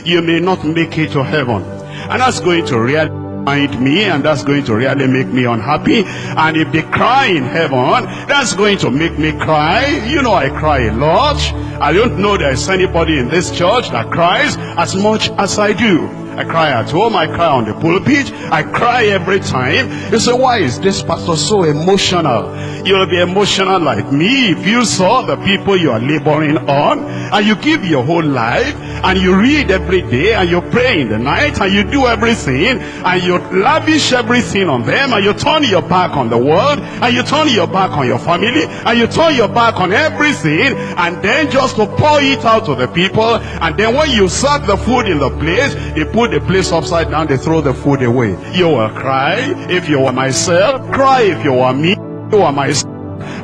you may not make it to heaven. And that's going to really mind me, and that's going to really make me unhappy. And if they cry in heaven, that's going to make me cry. You know, I cry a lot. I don't know there's anybody in this church that cries as much as I do. I cry at home, I cry on the pulpit, I cry every time. You say, why is this pastor so emotional? You'll be emotional like me if you saw the people you are laboring on, and you give your whole life, and you read every day, and you pray in the night, and you do everything, and you lavish everything on them, and you turn your back on the world, and you turn your back on your family, and you turn your back on everything, and then just to pour it out to the people. And then when you serve the food in the place, they put the place upside down, they throw the food away. You will cry if you were myself, cry if you were me, you are myself.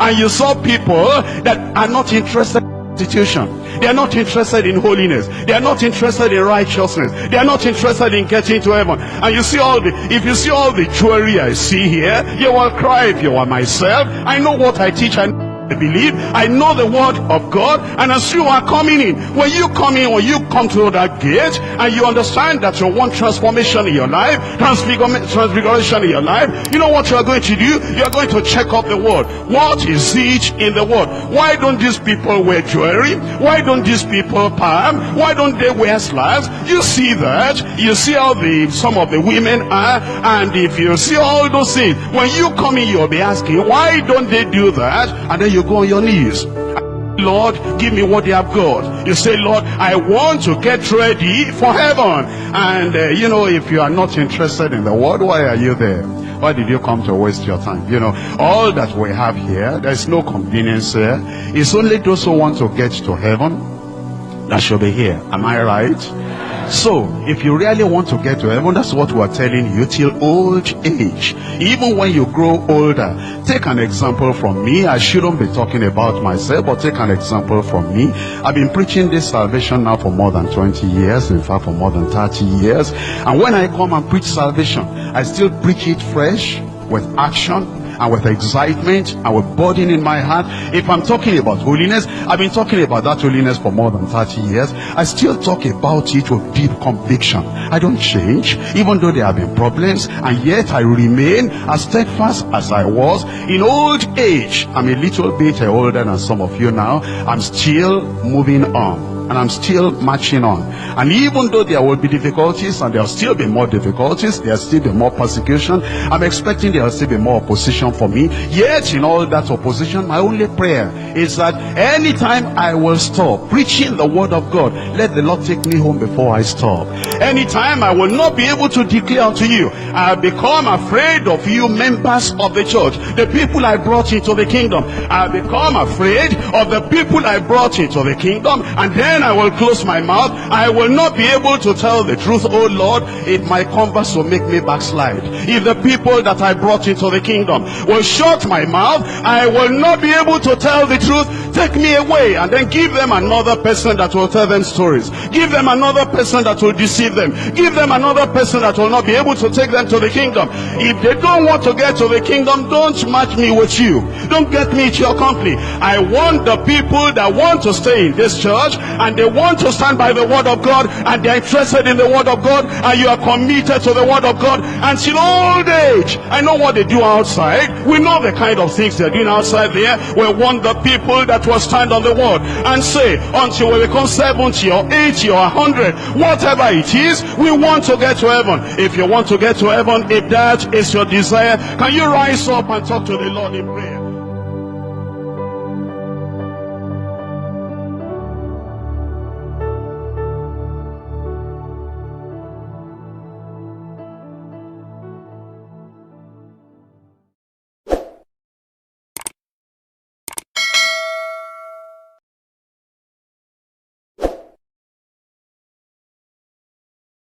And you saw people that are not interested in institution. They are not interested in holiness. They are not interested in righteousness. They are not interested in getting to heaven. And you see if you see all the jewelry I see here, you will cry if you were myself. I know what I teach, I believe, I know the word of God. And as you are coming in, when you come through that gate, and you understand that you want transformation in your life, transfiguration in your life, you know what you are going to do? You are going to check up the word. What is it in the word? Why don't these people wear jewelry? Why don't these people palm? Why don't they wear slacks? You see that. You see how some of the women are. And if you see all those things, when you come in, you'll be asking, why don't they do that? And then you go on your knees. Lord, give me what they have got. You say, Lord, I want to get ready for heaven. And you know, if you are not interested in the word, why are you there? Why did you come to waste your time? You know, all that we have here, there's no convenience here. It's only those who want to get to heaven that should be here. Am I right? So, if you really want to get to heaven, that's what we're telling you, till old age. Even when you grow older, take an example from me. I shouldn't be talking about myself, but take an example from me. I've been preaching this salvation now for more than 20 years, in fact for more than 30 years. And when I come and preach salvation, I still preach it fresh, with action, and with excitement, and with burden in my heart. If I'm talking about holiness, I've been talking about that holiness for more than 30 years. I still talk about it with deep conviction. I don't change, even though there have been problems, and yet I remain as steadfast as I was. In old age, I'm a little bit older than some of you now, I'm still moving on. And I'm still marching on. And even though there will be difficulties, and there will still be more difficulties, there will still be more persecution, I'm expecting there will still be more opposition for me. Yet in all that opposition, my only prayer is that anytime I will stop preaching the word of God, let the Lord take me home before I stop. Anytime I will not be able to declare to you, I become afraid of you members of the church, the people I brought into the kingdom. I become afraid of the people I brought into the kingdom, and then I will close my mouth. I will not be able to tell the truth. Oh Lord, if my converse will make me backslide, if the people that I brought into the kingdom will shut my mouth, I will not be able to tell the truth. Take me away, and then give them another person that will tell them stories. Give them another person that will deceive them. Give them another person that will not be able to take them to the kingdom. If they don't want to get to the kingdom, don't match me with you. Don't get me to your company. I want the people that want to stay in this church, and they want to stand by the word of God, and they're interested in the word of God, and you are committed to the word of God until old age. I know what they do outside. We know the kind of things they're doing outside there. We want the people that will stand on the word and say, until we become 70 or 80 or 100, whatever it is, we want to get to heaven. If you want to get to heaven, if that is your desire, can you rise up and talk to the Lord in prayer?